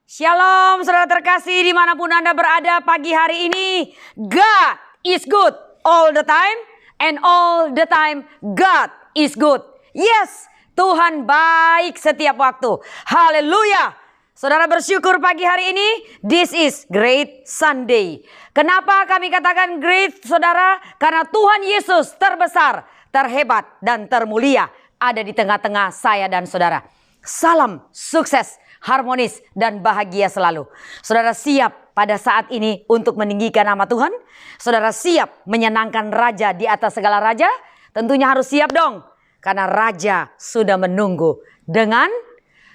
Shalom saudara terkasih dimanapun Anda berada pagi hari ini. God is good all the time and all the time God is good. Yes, Tuhan baik setiap waktu. Haleluya. Saudara bersyukur pagi hari ini. This is great Sunday. Kenapa kami katakan great saudara? Karena Tuhan Yesus terbesar, terhebat dan termulia ada di tengah-tengah saya dan saudara. Salam sukses, harmonis dan bahagia selalu. Saudara siap pada saat ini untuk meninggikan nama Tuhan? Saudara siap menyenangkan Raja di atas segala raja? Tentunya harus siap dong. Karena Raja sudah menunggu dengan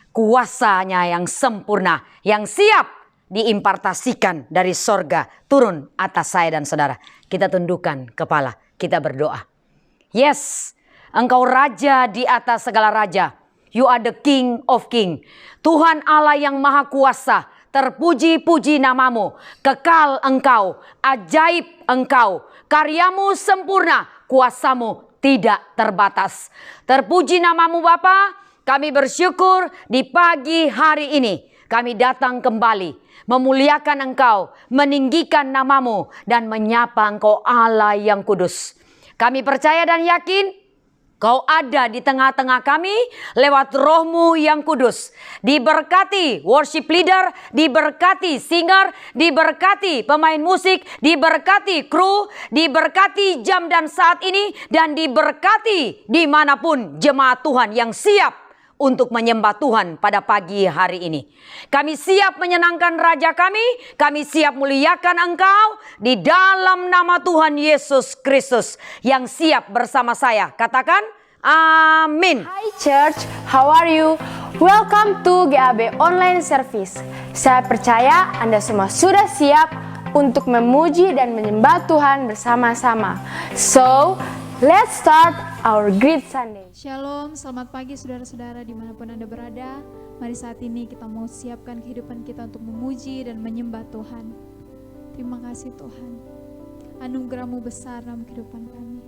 kuasanya yang sempurna. Yang siap diimpartasikan dari sorga turun atas saya dan saudara. Kita tundukkan kepala, kita berdoa. Yes, Engkau Raja di atas segala raja. You are the King of King. Tuhan Allah yang maha kuasa. Terpuji-puji namamu. Kekal engkau. Ajaib engkau. Karyamu sempurna. Kuasamu tidak terbatas. Terpuji namamu Bapa. Kami bersyukur di pagi hari ini. Kami datang kembali. Memuliakan engkau. Meninggikan namamu. Dan menyapa engkau Allah yang kudus. Kami percaya dan yakin Kau ada di tengah-tengah kami lewat roh-Mu yang kudus. Diberkati worship leader, diberkati singer, diberkati pemain musik, diberkati kru, diberkati jam dan saat ini, dan diberkati dimanapun jemaat Tuhan yang siap untuk menyembah Tuhan pada pagi hari ini. Kami siap menyenangkan Raja kami siap muliakan Engkau di dalam nama Tuhan Yesus Kristus yang siap bersama saya. Katakan amin. Hi church, how are you? Welcome to GAB Online Service. Saya percaya Anda semua sudah siap untuk memuji dan menyembah Tuhan bersama-sama. So, let's start our great Sunday. Shalom, selamat pagi saudara-saudara dimanapun Anda berada. Mari saat ini kita mau siapkan kehidupan kita untuk memuji dan menyembah Tuhan. Terima kasih Tuhan. Anugerah-Mu besar dalam kehidupan kami.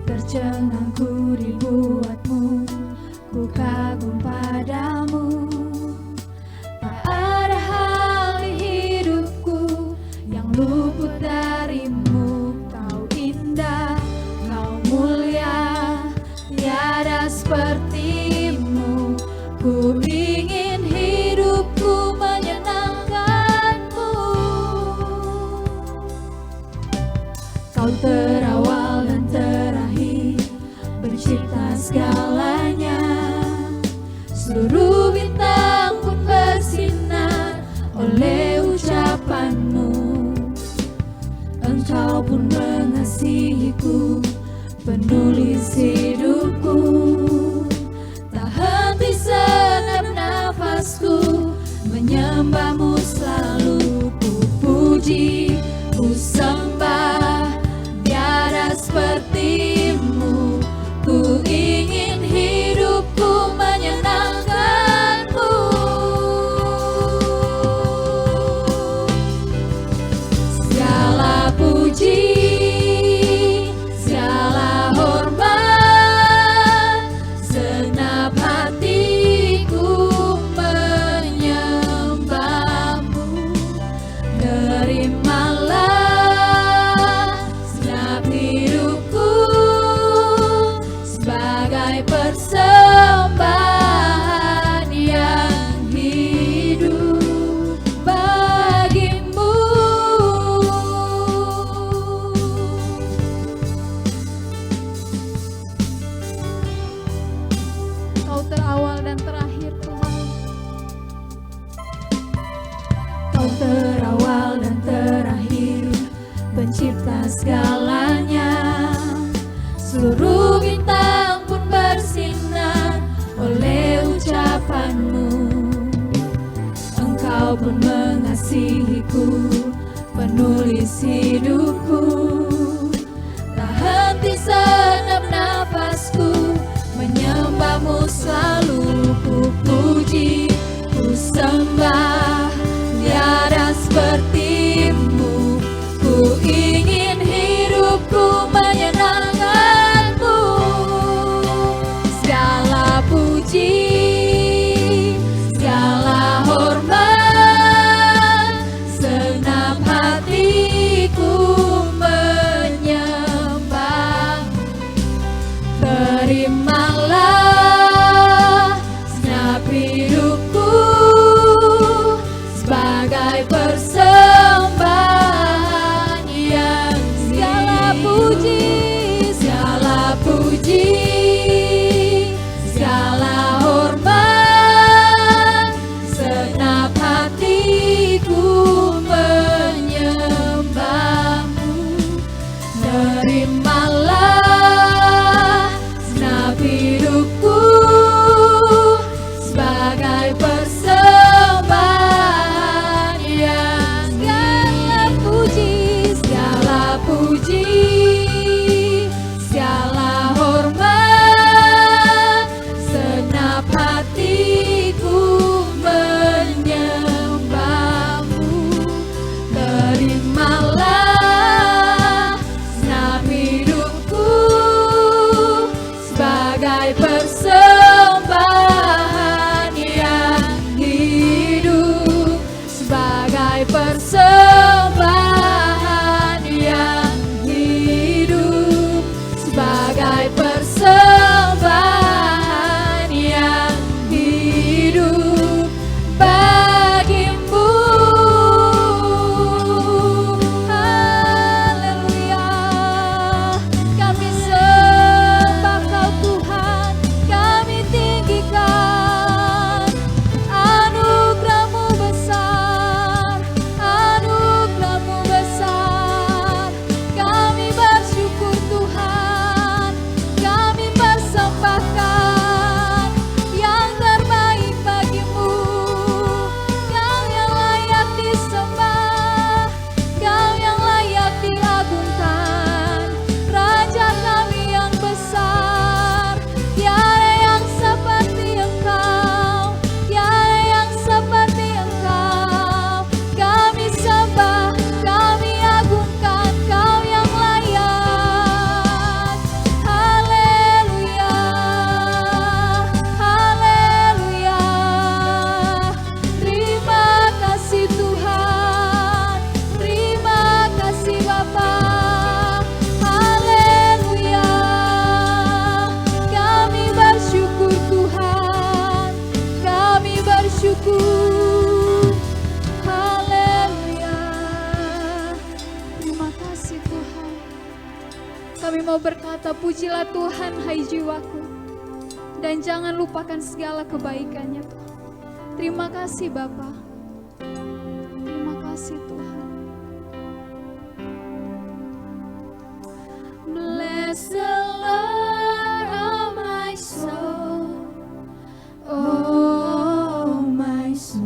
Tercengangku dibuatmu, ku kagum padamu. Tak ada hal di hidupku yang luput darimu. Kau indah, kau mulia, tiada sepertimu. Ku ingin hidupku menyenangkanmu. Kau terawal dan terakhir, pencipta segalanya. Seluruh bintang pun bersinar oleh ucapanmu. Engkau pun mengasihiku, penulis hidupku. Tak henti segenap nafasku, menyembahmu selalu. Ku puji, ku sembah, tiada sepertimu. Ku ingin hidupku menyenangkanmu. penulis hidupku. Tak henti senap nafasku, menyembahmu selalu ku puji, ku sembah, tiada sepertimu. Ku ingin hidupku menyenangkanmu. Segala puji, segala hormat, senap hatiku menyembah. Terimalah segenap hidupku sebagai persembahan yang segala puji, segala puji, segala hormat, segenap hatiku menyembahmu. Terimalah segenap hidupku sebagai persembahan yang segala puji, segala puji, segala hormat, segenap hatiku menyembahmu. Terimalah segenap hidupku sebagai persembahan yang hidup, sebagai persembahan yang hidup, sebagai persembahan yang hidup bagimu. Haleluya, kami sembah Kau Tuhan, kami tinggikan. Anugerah-Mu besar, anugerah-Mu besar. Kami bersyukur Tuhan, kami persembahkan yang terbaik bagimu. Kau yang layak disembah, Kau yang layak diagungkan. Raja kami yang besar, tiada yang seperti Engkau, tiada yang seperti Engkau. Kami sembah, kami agungkan Kau yang layak. Haleluya, haleluya. Terima kasih Tuhan, terima kasih Bapa. Haleluya, kami bersyukur Tuhan, kami bersyukur. Haleluya, Terima kasih Tuhan. Kami mau berkata, pujilah Tuhan hai jiwaku, dan jangan lupakan segala kebaikannya Tuhan. Terima kasih Bapa. Terima kasih Tuhan. bless the Lord, oh my soul, oh my soul.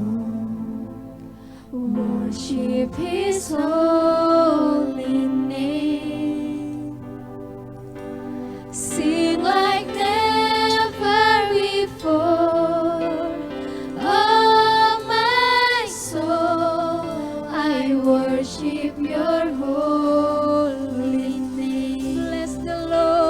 Worship His holy name. Sing like never before, oh my soul. I worship Your holy name. Bless the Lord.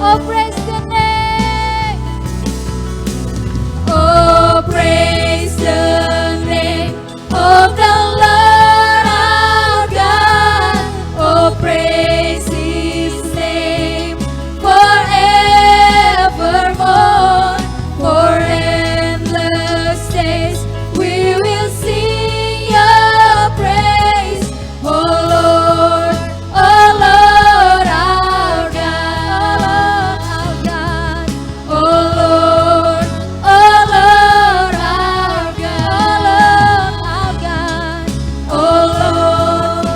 Oh, praise the name. Oh, praise the name of the Lord our God. Oh, praise His name forevermore. For endless days we will sing Your praise. Oh Lord our God, oh Lord our God, oh Lord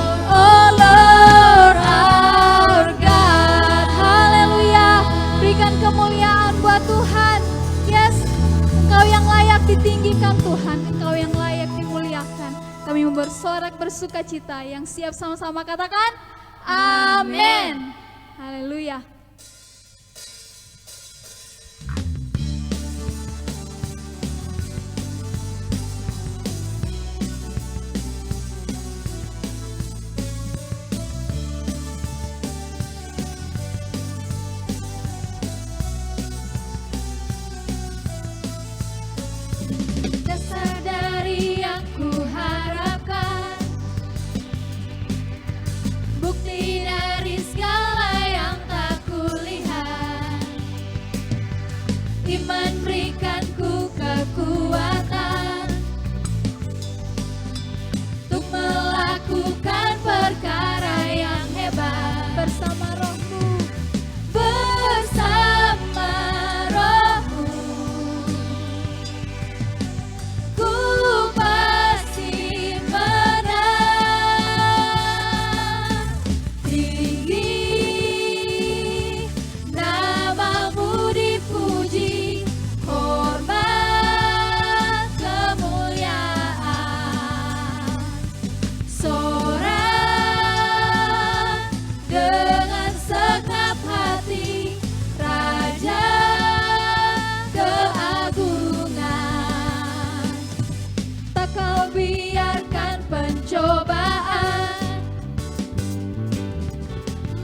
our God. Haleluya, berikan kemuliaan buat Tuhan. Yes, Engkau yang layak ditinggikan Tuhan, Engkau yang layak dimuliakan. Kami bersorak bersuka cita, yang siap sama-sama katakan amin. Haleluya. Dasar dari yang kuharapkan, bukti dari segala yang tak kulihat. Iman berikanku kekuatan untuk melakukan perkara yang hebat. Bersama Rohmu, bersama Rohmu, ku pasti menang. Tinggi namamu dipuji, hormat kemuliaan. Sorak dengan segenap hati, Raja keagungan. Tak kau biarkan pencobaan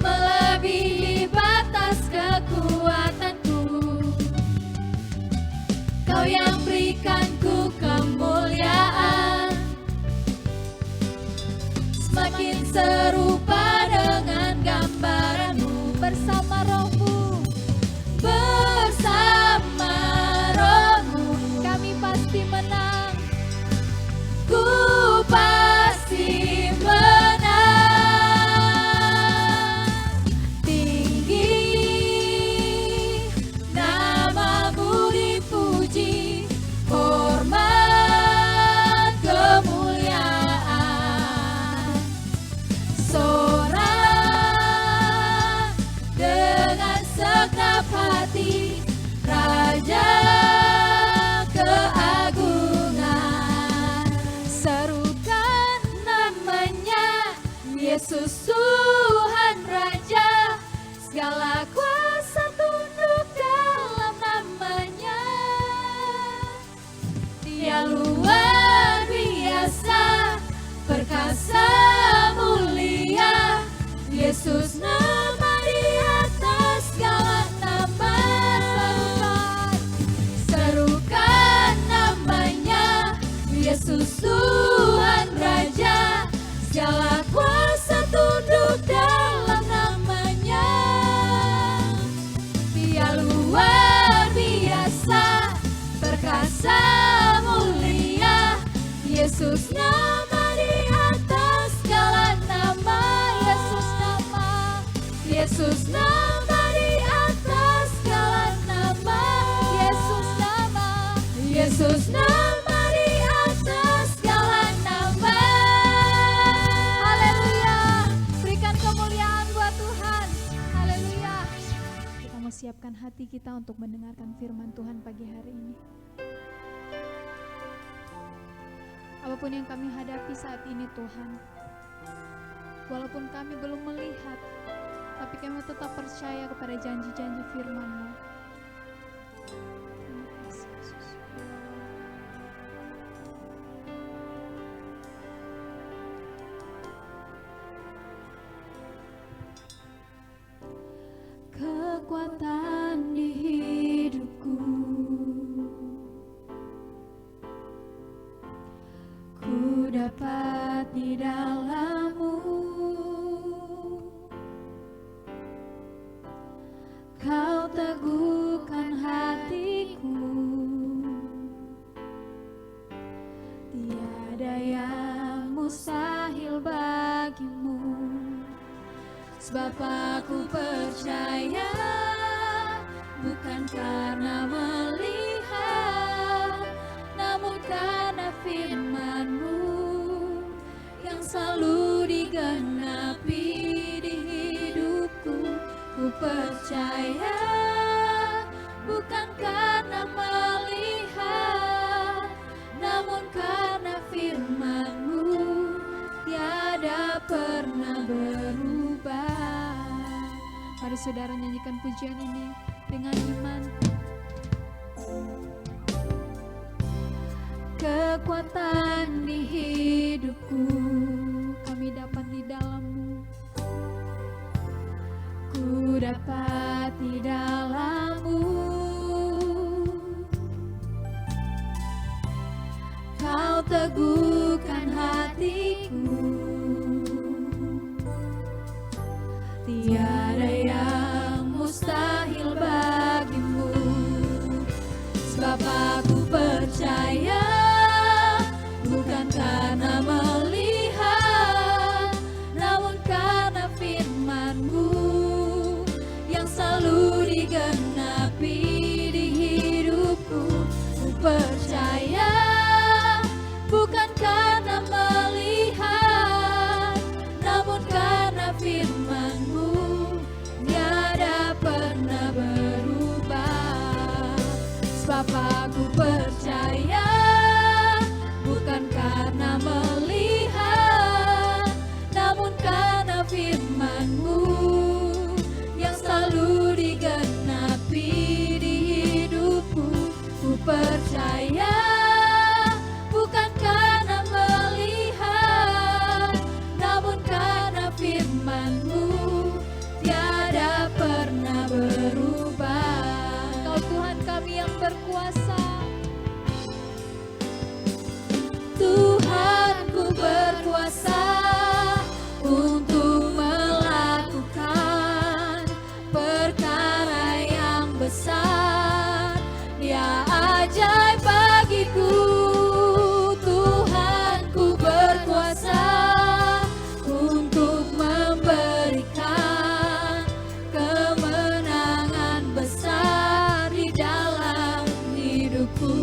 melebihi batas kekuatanku. Kau yang berikanku kemuliaan, semakin serupa dengan gambaranmu. Bersama Rohmu, bersama Rohmu, kami pasti menang. Ku pasti menang. Tinggi namamu dipuji, hormat kemuliaan. Sorak dengan segenap hati, Raja keagungan. Serukan namanya, Yesus Tuhan Raja. Segala kuasa tunduk dalam namanya. Dia luar biasa, perkasa mulia. Yesus nama di atas segala nama. Serukan namanya, Yesus Tuhan Raja. Segala kuasa tunduk dalam namanya. Dia luar biasa, perkasa mulia. Yesus nama di atas segala nama. Yesus nama di atas segala nama. Yesus nama di atas segala nama. Haleluya, berikan kemuliaan buat Tuhan. Haleluya. Kita mau siapkan hati kita untuk mendengarkan firman Tuhan pagi hari ini. Apapun yang kami hadapi saat ini Tuhan, walaupun kami belum melihat, tapi kami tetap percaya kepada janji-janji firman-Mu. Terima kasih, Yesus. Kekuatan teguhkan hatiku. Tiada yang mustahil bagimu, sebab aku percaya, bukan karena melihat, namun karena firman-Mu yang selalu digenapi di hidupku. Ku percaya, bukan karena melihat, namun karena firman-Mu tiada pernah berubah. Mari saudara nyanyikan pujian ini dengan iman. Kekuatan di hidupku Kami dapat di dalam-Mu. ku dapat di dalam-Mu. Kau teguhkan hatiku. Tiada yang mustahil bagimu, sebab aku percaya, bukan karena melihat, namun karena firman-Mu yang selalu digenapi di hidupku. Ku percaya, bukan karena melihat, namun karena firman-Mu tiada pernah berubah. Sebab aku percaya, bukan karena melihat, namun karena firman-Mu yang selalu digenapi di hidupku. Ku percaya, bukan karena melihat, namun karena firman-Mu tiada pernah berubah. Engkau Tuhan kami yang berkuasa. Tuhanku berkuasa untuk melakukan perkara yang besar. Dia ajaib bagiku. Tuhanku berkuasa untuk memberikan kemenangan besar di dalam hidupku.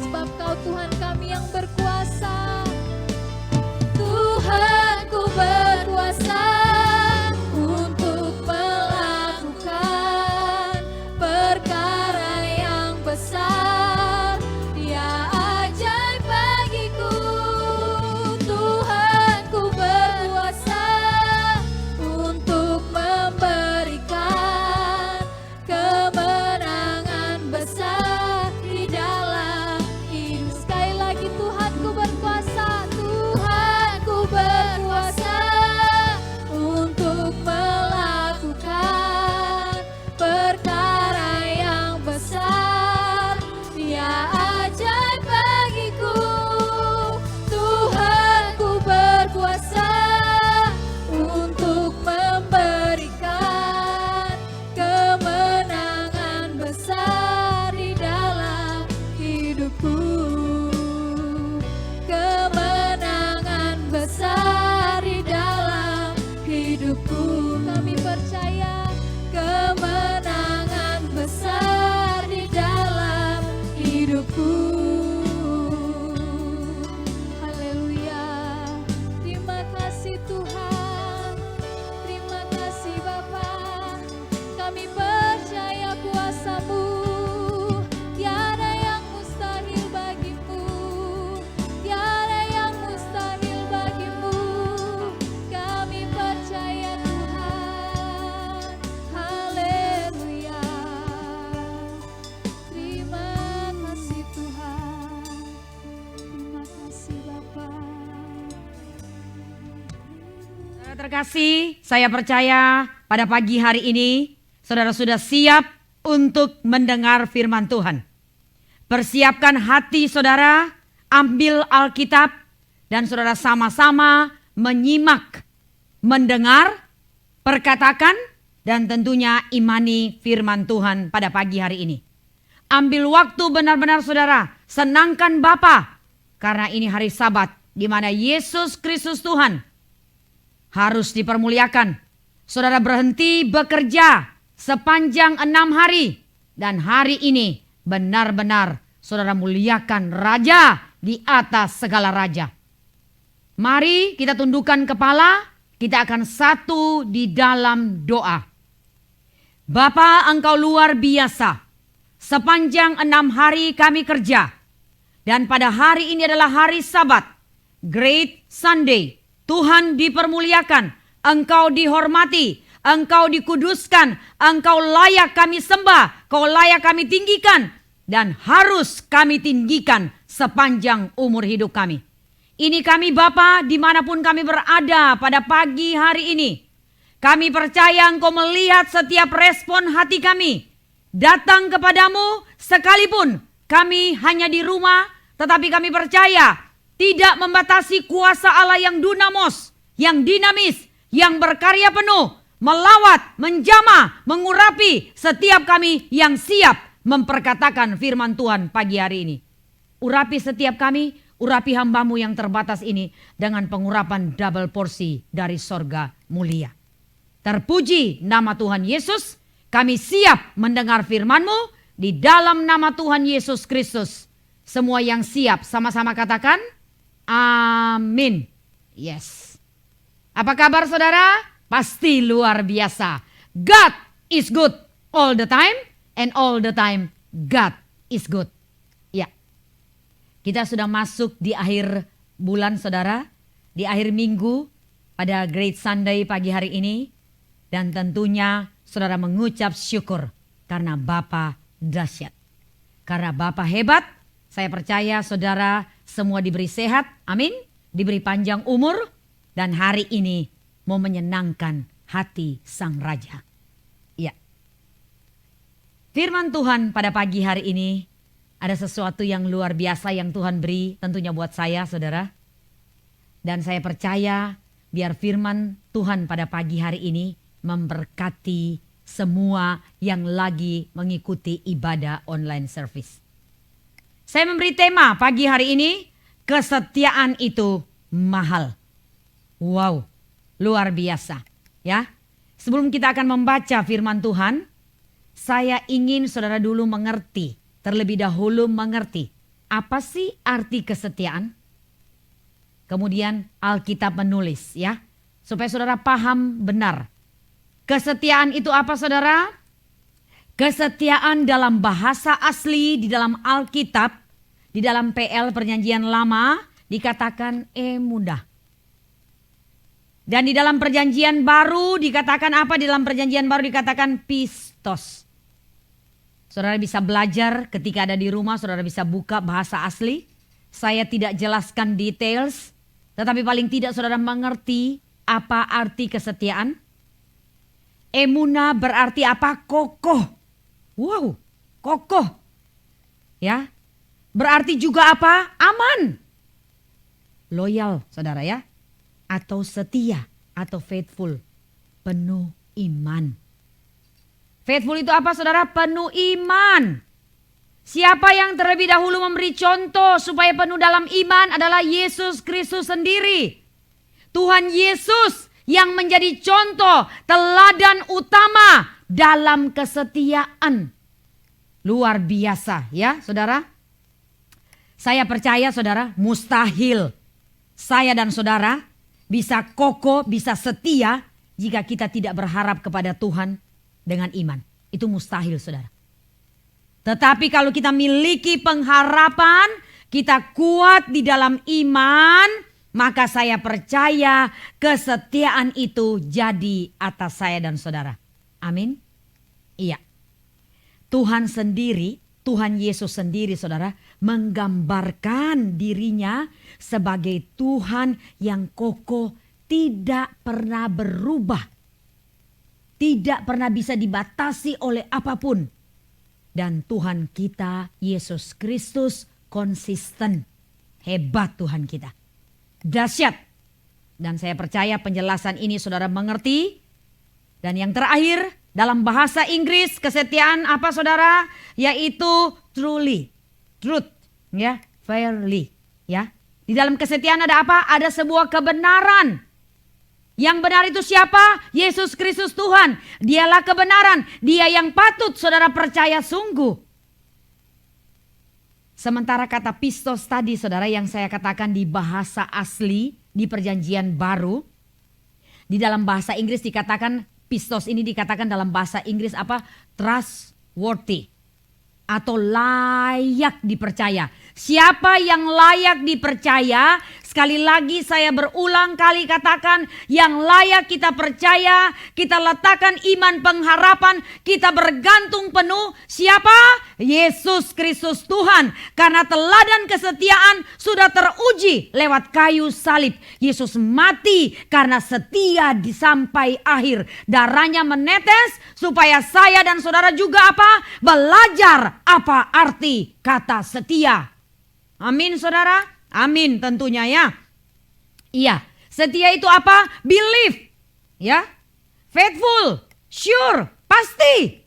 Sebab Kau Tuhan kami yang berkuasa. Tuhanku berkuasa untuk melakukan perkara yang besar. Dia ajaib bagiku. Tuhanku berkuasa untuk memberikan kemenangan besar di dalam hidup. Sekali lagi, Tuhanku berkuasa. Tuhanku berkuasa untuk melakukan perkara yang besar. Dia ajaib bagiku. Tuhanku berkuasa untuk memberikan kemenangan besar di dalam hidupku. Kemenangan besar di dalam hidupku. Kami percaya. Kemenangan besar di dalam hidupku. Haleluya. Terima kasih Tuhan. Terima kasih Bapa. Kami percaya kuasa-Mu. Tiada yang mustahil bagimu. Tiada yang mustahil bagimu. Kami percaya Tuhan. Haleluya. Terima kasih Tuhan. Terima kasih Bapa. Saudara terkasih, saya percaya pada pagi hari ini saudara sudah siap untuk mendengar firman Tuhan. Persiapkan hati saudara, ambil Alkitab, dan saudara sama-sama menyimak, mendengar, perkatakan, dan tentunya imani firman Tuhan pada pagi hari ini. Ambil waktu benar-benar saudara, senangkan Bapa, karena ini hari Sabat di mana Yesus Kristus Tuhan harus dipermuliakan. Saudara berhenti bekerja sepanjang 6 hari, dan hari ini benar-benar saudara muliakan Raja di atas segala raja. Mari kita tundukkan kepala, kita akan satu di dalam doa. Bapa, Engkau luar biasa. Sepanjang 6 hari kami kerja, dan pada hari ini adalah hari Sabat, Great Sunday. Tuhan dipermuliakan, Engkau dihormati, Engkau dikuduskan, Engkau layak kami sembah, Kau layak kami tinggikan, dan harus kami tinggikan sepanjang umur hidup kami. Ini kami Bapa, dimanapun kami berada pada pagi hari ini. Kami percaya Engkau melihat setiap respon hati kami. Datang kepadamu sekalipun kami hanya di rumah, tetapi kami percaya tidak membatasi kuasa Allah yang dunamos, yang dinamis, yang berkarya penuh, melawat, menjamah, mengurapi setiap kami yang siap memperkatakan firman Tuhan pagi hari ini. Urapi setiap kami, urapi hamba-Mu yang terbatas ini dengan pengurapan double porsi dari sorga mulia. Terpuji nama Tuhan Yesus, kami siap mendengar firman-Mu di dalam nama Tuhan Yesus Kristus. Semua yang siap sama-sama katakan, amin. Yes. Apa kabar saudara? Pasti luar biasa. God is good all the time, and all the time God is good. Ya. Kita sudah masuk di akhir bulan saudara, di akhir minggu pada Great Sunday pagi hari ini, dan tentunya saudara mengucap syukur karena Bapa dahsyat. Karena Bapa hebat, saya percaya saudara semua diberi sehat, amin, diberi panjang umur, dan hari ini mau menyenangkan hati Sang Raja. Ya. Firman Tuhan pada pagi hari ini ada sesuatu yang luar biasa yang Tuhan beri tentunya buat saya saudara. Dan saya percaya biar firman Tuhan pada pagi hari ini memberkati semua yang lagi mengikuti ibadah online service. Saya memberi tema pagi hari ini, kesetiaan itu mahal. Wow, luar biasa ya. Sebelum kita akan membaca firman Tuhan, saya ingin saudara dulu mengerti, terlebih dahulu mengerti apa sih arti kesetiaan. Kemudian Alkitab menulis ya, supaya saudara paham benar. Kesetiaan itu apa saudara? Kesetiaan dalam bahasa asli di dalam Alkitab, di dalam PL Perjanjian Lama dikatakan emudah. Dan di dalam Perjanjian Baru dikatakan apa? Di dalam Perjanjian Baru dikatakan pistos. Saudara bisa belajar ketika ada di rumah, saudara bisa buka bahasa asli. Saya tidak jelaskan details, tetapi paling tidak saudara mengerti apa arti kesetiaan. Emuna berarti apa? Kokoh. Wow, kokoh. Ya. Berarti juga apa? Aman. Loyal, saudara ya. Atau setia, atau faithful. Penuh iman. Faithful itu apa saudara? Penuh iman. Siapa yang terlebih dahulu memberi contoh supaya penuh dalam iman adalah Yesus Kristus sendiri. Tuhan Yesus yang menjadi contoh teladan utama dalam kesetiaan. Luar biasa ya saudara. Saya percaya saudara, mustahil saya dan saudara bisa kokoh, bisa setia jika kita tidak berharap kepada Tuhan dengan iman. Itu mustahil saudara. Tetapi kalau kita miliki pengharapan, kita kuat di dalam iman, maka saya percaya kesetiaan itu jadi atas saya dan saudara. Amin. Iya. Tuhan sendiri, Tuhan Yesus sendiri saudara, menggambarkan dirinya sebagai Tuhan yang kokoh, tidak pernah berubah. Tidak pernah bisa dibatasi oleh apapun. Dan Tuhan kita, Yesus Kristus, konsisten. Hebat Tuhan kita. Dahsyat. Dan saya percaya penjelasan ini saudara mengerti. Dan yang terakhir, dalam bahasa Inggris kesetiaan apa saudara? Yaitu truly, truth, ya, fairly, ya. Di dalam kesetiaan ada apa? Ada sebuah kebenaran. Yang benar itu siapa? Yesus Kristus Tuhan. Dialah kebenaran. Dia yang patut saudara percaya sungguh. Sementara kata pistos tadi saudara yang saya katakan di bahasa asli di perjanjian baru. Di dalam bahasa Inggris dikatakan pistos ini dikatakan dalam bahasa Inggris apa? Trustworthy. Atau layak dipercaya. Siapa yang layak dipercaya? Sekali lagi saya berulang kali katakan, yang layak kita percaya, kita letakkan iman pengharapan, kita bergantung penuh. Siapa? Yesus Kristus Tuhan. Karena teladan kesetiaan sudah teruji lewat kayu salib. Yesus mati karena setia di sampai akhir. Darahnya menetes supaya saya dan saudara juga apa? Belajar apa arti kata setia. Amin saudara? Amin tentunya ya. Iya, setia itu apa? Believe, ya. Faithful, sure, pasti.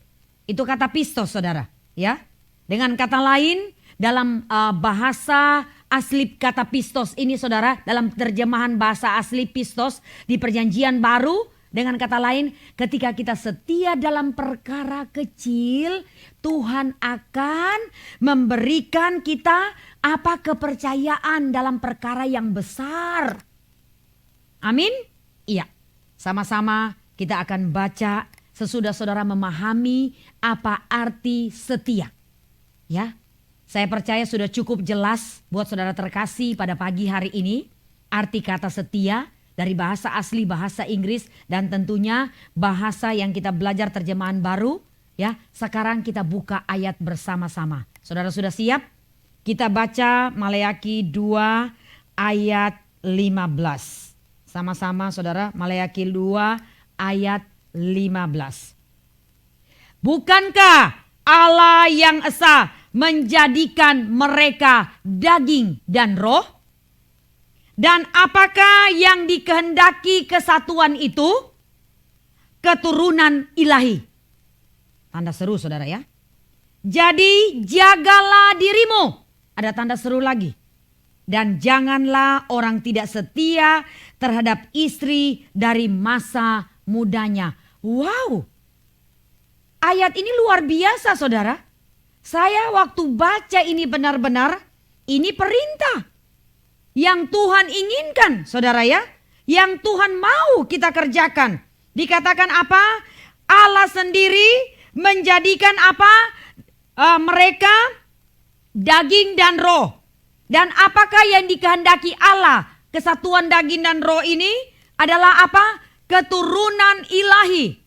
Itu kata pistos saudara, ya. Dengan kata lain, dalam bahasa asli kata pistos ini saudara, dalam terjemahan bahasa asli pistos di perjanjian baru, dengan kata lain, ketika kita setia dalam perkara kecil, Tuhan akan memberikan kita apa? Kepercayaan dalam perkara yang besar. Amin? Iya. Sama-sama kita akan baca sesudah saudara memahami apa arti setia. Ya. Saya percaya sudah cukup jelas buat saudara terkasih pada pagi hari ini arti kata setia dari bahasa asli bahasa Inggris dan tentunya bahasa yang kita belajar terjemahan baru, ya. Sekarang kita buka ayat bersama-sama. Saudara sudah siap? Kita baca Maleakhi 2 ayat 15. Sama-sama saudara, Maleakhi 2 ayat 15. Bukankah Allah yang esa menjadikan mereka daging dan roh? Dan apakah yang dikehendaki kesatuan itu? Keturunan ilahi. Tanda seru saudara ya. Jadi jagalah dirimu. Ada tanda seru lagi. Dan janganlah orang tidak setia terhadap istri dari masa mudanya. Wow. Ayat ini luar biasa saudara. Saya waktu baca ini benar-benar ini perintah. Yang Tuhan inginkan saudara ya. Yang Tuhan mau kita kerjakan. Dikatakan apa? Allah sendiri menjadikan apa? Mereka daging dan roh. Dan apakah yang dikehendaki Allah? Kesatuan daging dan roh ini adalah apa? Keturunan ilahi.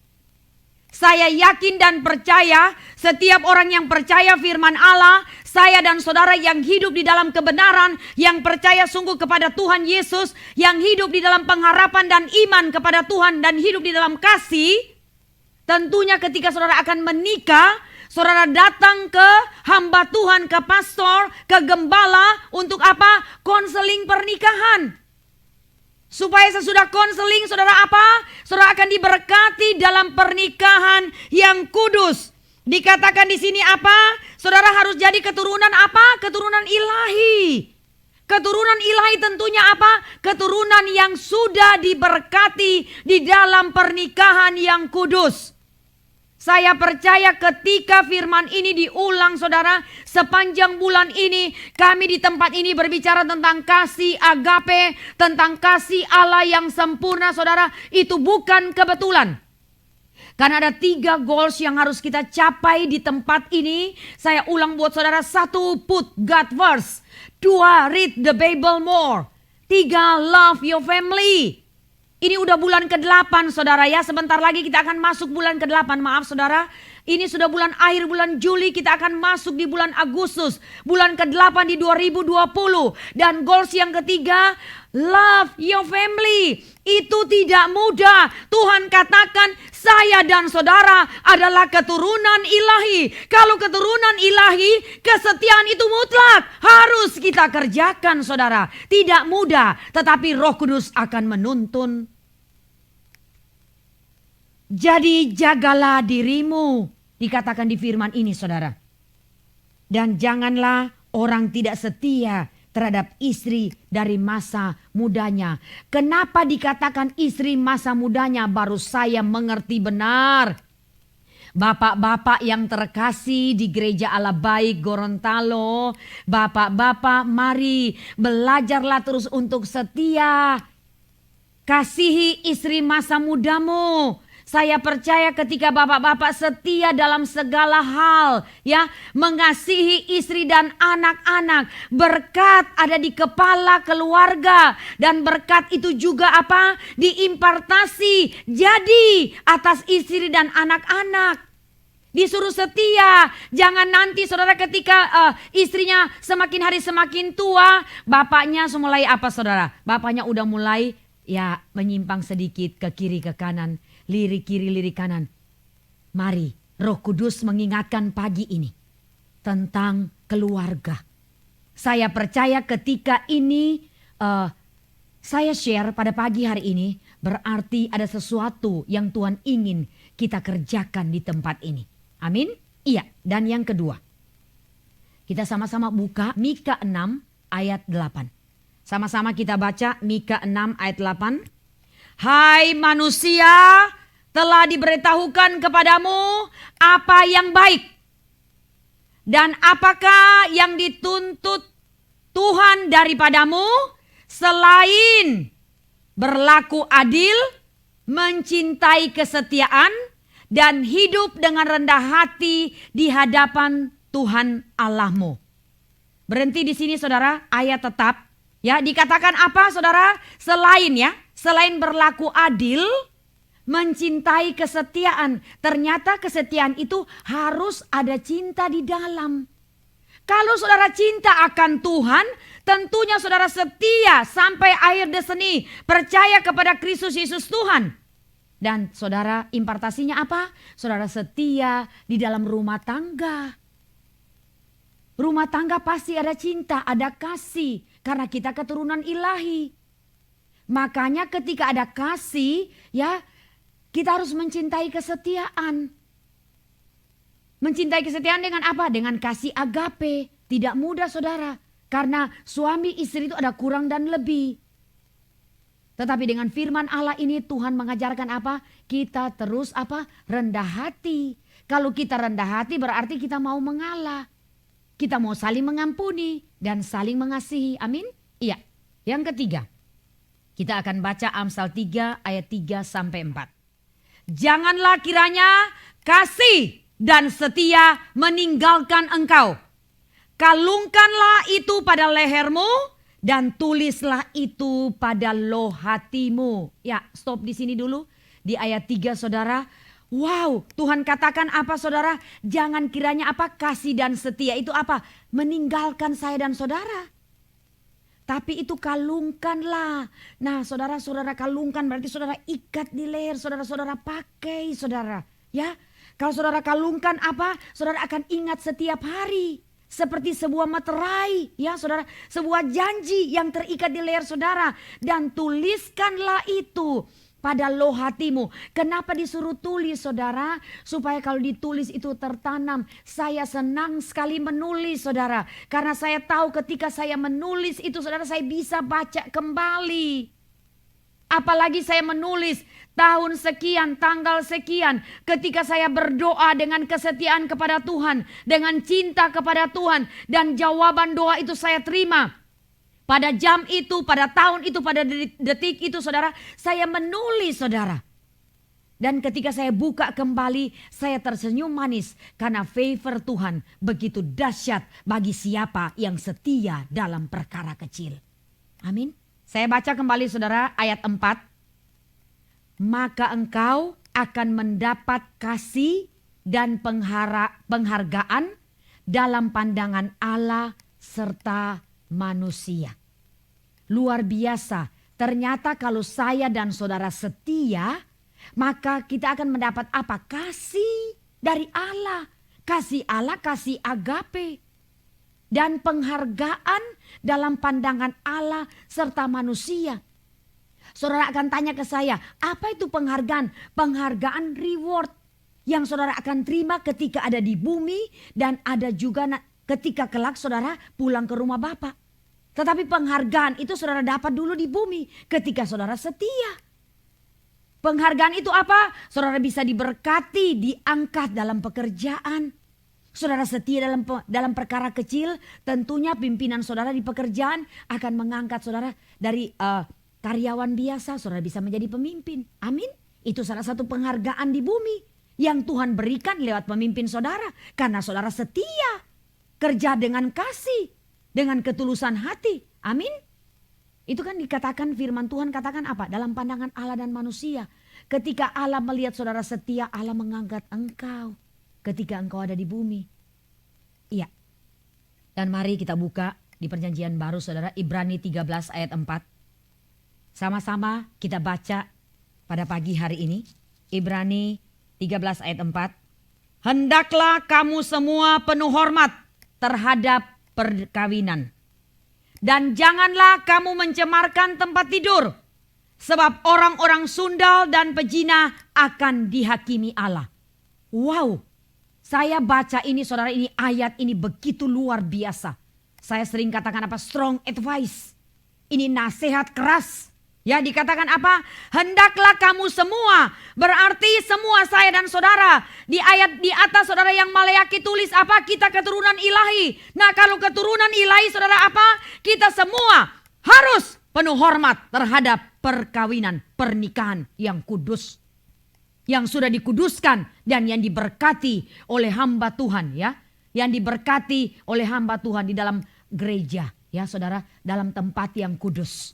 Saya yakin dan percaya setiap orang yang percaya firman Allah, saya dan saudara yang hidup di dalam kebenaran, yang percaya sungguh kepada Tuhan Yesus, yang hidup di dalam pengharapan dan iman kepada Tuhan dan hidup di dalam kasih, tentunya ketika saudara akan menikah, saudara datang ke hamba Tuhan, ke pastor, ke gembala untuk apa? Konseling pernikahan. Supaya sesudah konseling saudara apa? Saudara akan diberkati dalam pernikahan yang kudus. Dikatakan di sini apa? Saudara harus jadi keturunan apa? Keturunan ilahi. Keturunan ilahi tentunya apa? Keturunan yang sudah diberkati di dalam pernikahan yang kudus. Saya percaya ketika firman ini diulang saudara, sepanjang bulan ini kami di tempat ini berbicara tentang kasih agape, tentang kasih Allah yang sempurna saudara, itu bukan kebetulan. Karena ada 3 goals yang harus kita capai di tempat ini. Saya ulang buat saudara, 1, put God first. 2, read the Bible more. 3, love your family. Ini udah bulan ke-8 saudara ya. Sebentar lagi kita akan masuk bulan ke-8. Maaf saudara. Ini sudah bulan akhir bulan Juli. Kita akan masuk di bulan Agustus. Bulan ke-8 di 2020. Dan goals yang ketiga. Love your family. Itu tidak mudah. Tuhan katakan saya dan saudara adalah keturunan ilahi. Kalau keturunan ilahi, kesetiaan itu mutlak. Harus kita kerjakan saudara. Tidak mudah. Tetapi Roh Kudus akan menuntun. Jadi jagalah dirimu, dikatakan di firman ini saudara. Dan janganlah orang tidak setia terhadap istri dari masa mudanya. Kenapa dikatakan istri masa mudanya? Baru saya mengerti benar. Bapak-bapak yang terkasih di Gereja Allah Baik Gorontalo, bapak-bapak mari belajarlah terus untuk setia. Kasihi istri masa mudamu. Saya percaya ketika bapak-bapak setia dalam segala hal, ya, mengasihi istri dan anak-anak, berkat ada di kepala keluarga dan berkat itu juga apa? Diimpartasi jadi atas istri dan anak-anak. Disuruh setia, jangan nanti saudara ketika istrinya semakin hari semakin tua, bapaknya mulai apa saudara? Bapaknya udah mulai ya menyimpang sedikit ke kiri ke kanan, lirik kiri lirik kanan. Mari Roh Kudus mengingatkan pagi ini tentang keluarga. Saya percaya ketika ini saya share pada pagi hari ini, berarti ada sesuatu yang Tuhan ingin kita kerjakan di tempat ini. Amin? Iya. Dan yang kedua, kita sama-sama buka Mika 6 ayat 8. Sama-sama kita baca Mika 6 ayat 8. Hai manusia, telah diberitahukan kepadamu apa yang baik. Dan apakah yang dituntut Tuhan daripadamu selain berlaku adil, mencintai kesetiaan, dan hidup dengan rendah hati di hadapan Tuhan Allahmu. Berhenti di sini saudara, ayat tetap. Ya, dikatakan apa saudara? Selain berlaku adil, mencintai kesetiaan. Ternyata kesetiaan itu harus ada cinta di dalam. Kalau saudara cinta akan Tuhan, tentunya saudara setia sampai akhir deseni, percaya kepada Kristus Yesus Tuhan. Dan saudara impartasinya apa? Saudara setia di dalam rumah tangga. Rumah tangga pasti ada cinta, ada kasih. Karena kita keturunan ilahi. Makanya ketika ada kasih, ya kita harus mencintai kesetiaan. Mencintai kesetiaan dengan apa? Dengan kasih agape. Tidak mudah saudara. Karena suami istri itu ada kurang dan lebih. Tetapi dengan firman Allah ini Tuhan mengajarkan apa? Kita terus apa? Rendah hati. Kalau kita rendah hati berarti kita mau mengalah. Kita mau saling mengampuni dan saling mengasihi. Amin? Iya. Yang ketiga. Kita akan baca Amsal 3 ayat 3 sampai 4. Janganlah kiranya kasih dan setia meninggalkan engkau. Kalungkanlah itu pada lehermu. Dan tulislah itu pada loh hatimu. Ya, stop di sini dulu. Di ayat 3 saudara. Wow, Tuhan katakan apa saudara? Jangan kiranya apa? Kasih dan setia itu apa? Meninggalkan saya dan saudara. Tapi itu kalungkanlah. Nah saudara-saudara kalungkan berarti saudara ikat di leher. Saudara-saudara pakai saudara. Ya, kalau saudara kalungkan apa? Saudara akan ingat setiap hari. Seperti sebuah materai, ya saudara, sebuah janji yang terikat di leher saudara. Dan tuliskanlah itu pada loh hatimu. Kenapa disuruh tulis saudara? Supaya kalau ditulis itu tertanam. Saya senang sekali menulis saudara. Karena saya tahu ketika saya menulis itu saudara, saya bisa baca kembali. Apalagi saya menulis tahun sekian, tanggal sekian. Ketika saya berdoa dengan kesetiaan kepada Tuhan. Dengan cinta kepada Tuhan. Dan jawaban doa itu saya terima. Pada jam itu, pada tahun itu, pada detik itu saudara. Saya menulis saudara. Dan ketika saya buka kembali, saya tersenyum manis. Karena favor Tuhan begitu dahsyat bagi siapa yang setia dalam perkara kecil. Amin. Saya baca kembali saudara ayat 4. Maka engkau akan mendapat kasih dan penghargaan dalam pandangan Allah serta manusia. Luar biasa. Ternyata kalau saya dan saudara setia, maka kita akan mendapat apa? Kasih dari Allah. Kasih Allah, kasih agape. Dan penghargaan dalam pandangan Allah serta manusia. Saudara akan tanya ke saya, apa itu penghargaan? Penghargaan reward yang saudara akan terima ketika ada di bumi dan ada juga ketika kelak saudara pulang ke rumah Bapa. Tetapi penghargaan itu saudara dapat dulu di bumi ketika saudara setia. Penghargaan itu apa? Saudara bisa diberkati, diangkat dalam pekerjaan. Saudara setia dalam perkara kecil, tentunya pimpinan saudara di pekerjaan akan mengangkat saudara dari karyawan biasa, saudara bisa menjadi pemimpin. Amin. Itu salah satu penghargaan di bumi yang Tuhan berikan lewat pemimpin saudara. Karena saudara setia, kerja dengan kasih, dengan ketulusan hati. Amin. Itu kan dikatakan firman Tuhan katakan apa? Dalam pandangan Allah dan manusia. Ketika Allah melihat saudara setia, Allah mengangkat engkau. Ketika engkau ada di bumi. Iya. Dan mari kita buka di perjanjian baru saudara. Ibrani 13 ayat 4. Sama-sama kita baca pada pagi hari ini. Ibrani 13 ayat 4. Hendaklah kamu semua penuh hormat terhadap perkawinan. Dan janganlah kamu mencemarkan tempat tidur. Sebab orang-orang sundal dan pezina akan dihakimi Allah. Wow. Saya baca ini saudara, ini ayat ini begitu luar biasa. Saya sering katakan apa? Strong advice. Ini nasihat keras. Ya dikatakan apa? Hendaklah kamu semua. Berarti semua saya dan saudara. Di ayat di atas saudara yang Maleaki tulis apa? Kita keturunan ilahi. Nah kalau keturunan ilahi saudara apa? Kita semua harus penuh hormat terhadap perkawinan, pernikahan yang kudus. Yang sudah dikuduskan dan yang diberkati oleh hamba Tuhan ya. Yang diberkati oleh hamba Tuhan di dalam gereja ya saudara. Dalam tempat yang kudus.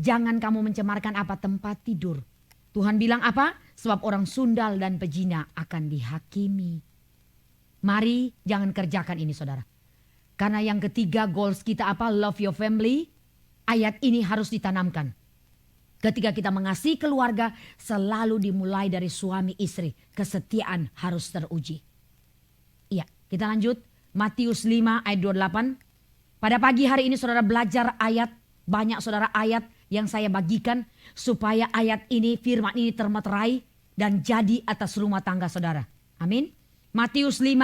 Jangan kamu mencemarkan apa? Tempat tidur. Tuhan bilang apa? Sebab orang sundal dan pezina akan dihakimi. Mari jangan kerjakan ini saudara. Karena yang ketiga goals kita apa? Love your family. Ayat ini harus ditanamkan. Ketika kita mengasihi keluarga selalu dimulai dari suami istri. Kesetiaan harus teruji. Iya, kita lanjut. Matius 5 ayat 28. Pada pagi hari ini saudara belajar ayat. Banyak saudara ayat yang saya bagikan. Supaya ayat ini, firman ini termeterai. Dan jadi atas rumah tangga saudara. Amin. Matius 5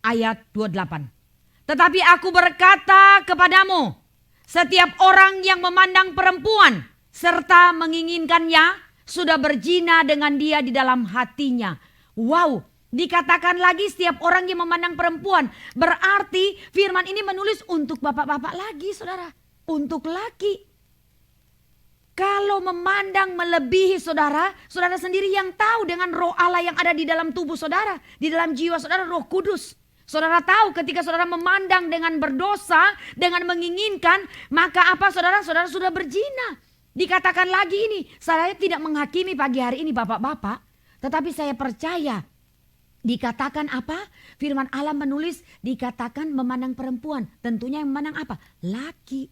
ayat 28. Tetapi aku berkata kepadamu. Setiap orang yang memandang perempuan. Serta menginginkannya sudah berzina dengan dia di dalam hatinya. Wow, dikatakan lagi setiap orang yang memandang perempuan. Berarti firman ini menulis untuk bapak-bapak lagi saudara. Untuk laki. Kalau memandang melebihi saudara, saudara sendiri yang tahu dengan roh Allah yang ada di dalam tubuh saudara. Di dalam jiwa saudara roh kudus. Saudara tahu ketika saudara memandang dengan berdosa, dengan menginginkan, maka apa saudara? Saudara sudah berzina. Dikatakan lagi ini, saya tidak menghakimi pagi hari ini bapak-bapak. Tetapi saya percaya, dikatakan apa? Firman Allah menulis, dikatakan memandang perempuan. Tentunya yang memandang apa? Laki.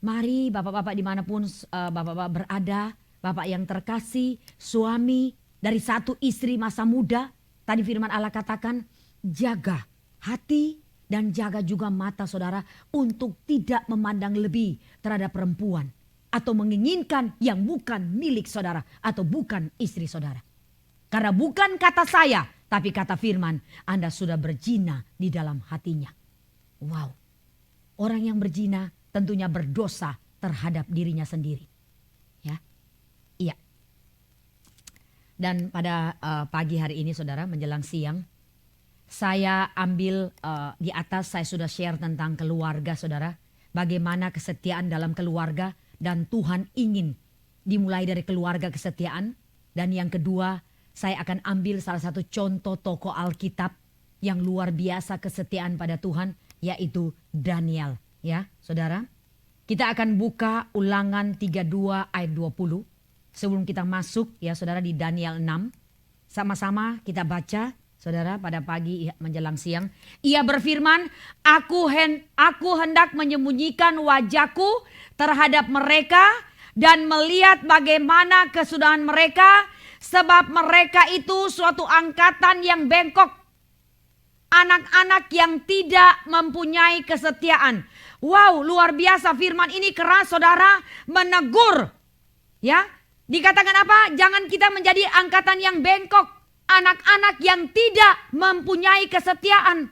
Mari bapak-bapak dimanapun bapak-bapak berada, bapak yang terkasih, suami dari satu istri masa muda. Tadi firman Allah katakan, jaga hati dan jaga juga mata saudara untuk tidak memandang lebih terhadap perempuan. Atau menginginkan yang bukan milik saudara atau bukan istri saudara. Karena bukan kata saya, tapi kata firman, Anda sudah berzina di dalam hatinya. Wow, orang yang berzina tentunya berdosa terhadap dirinya sendiri. Ya, iya. Dan pada pagi hari ini saudara menjelang siang, saya ambil di atas saya sudah share tentang keluarga saudara. Bagaimana kesetiaan dalam keluarga dan Tuhan ingin dimulai dari keluarga kesetiaan. Dan yang kedua saya akan ambil salah satu contoh tokoh Alkitab yang luar biasa kesetiaan pada Tuhan yaitu Daniel. Ya saudara, kita akan buka Ulangan 32 ayat 20. Sebelum kita masuk ya saudara di Daniel 6. Sama-sama kita baca. Saudara pada pagi menjelang siang. Ia berfirman, aku hendak menyembunyikan wajahku terhadap mereka dan melihat bagaimana kesudahan mereka. Sebab mereka itu suatu angkatan yang bengkok. anak-anak yang tidak mempunyai kesetiaan. Wow, luar biasa firman ini keras saudara, menegur. Ya, dikatakan apa? Jangan kita menjadi angkatan yang bengkok. Anak-anak yang tidak mempunyai kesetiaan.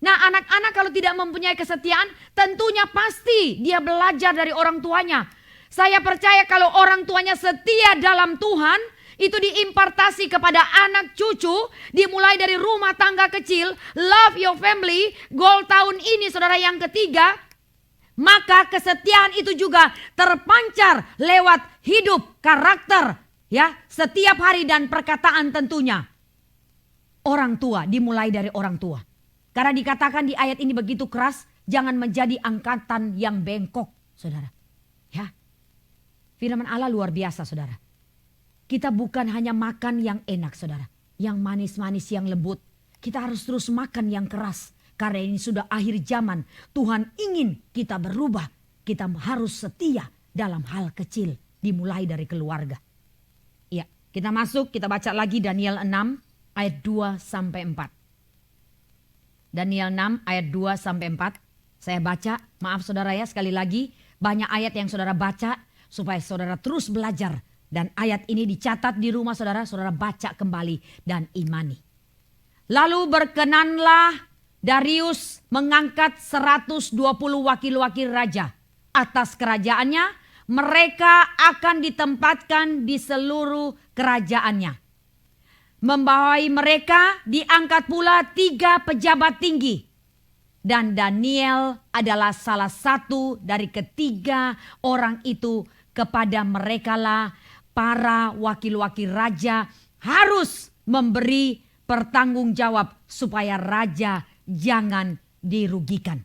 Nah, anak-anak kalau tidak mempunyai kesetiaan, tentunya pasti dia belajar dari orang tuanya. Saya percaya kalau orang tuanya setia dalam Tuhan, itu diimpartasi kepada anak cucu, dimulai dari rumah tangga kecil, love your family, goal tahun ini saudara yang ketiga, maka kesetiaan itu juga terpancar lewat hidup, karakter, ya, setiap hari dan perkataan tentunya. Orang tua, dimulai dari orang tua. Karena dikatakan di ayat ini begitu keras, jangan menjadi angkatan yang bengkok, saudara. Ya. Firman Allah luar biasa, saudara. Kita bukan hanya makan yang enak, saudara. Yang manis-manis, yang lembut. Kita harus terus makan yang keras. Karena ini sudah akhir zaman. Tuhan ingin kita berubah. Kita harus setia dalam hal kecil. Dimulai dari keluarga. Ya, kita masuk, kita baca lagi Daniel 6 ayat 2 sampai 4. Daniel 6 ayat 2 sampai 4. Saya baca, maaf saudara ya, sekali lagi. Banyak ayat yang saudara baca supaya saudara terus belajar. Dan ayat ini dicatat di rumah saudara, saudara baca kembali dan imani. Lalu berkenanlah Darius mengangkat 120 wakil-wakil raja atas kerajaannya. Mereka akan ditempatkan di seluruh kerajaannya. Membawai mereka diangkat pula 3 pejabat tinggi. Dan Daniel adalah salah satu dari ketiga orang itu. Kepada merekalah para wakil-wakil raja harus memberi pertanggungjawab supaya raja jangan dirugikan.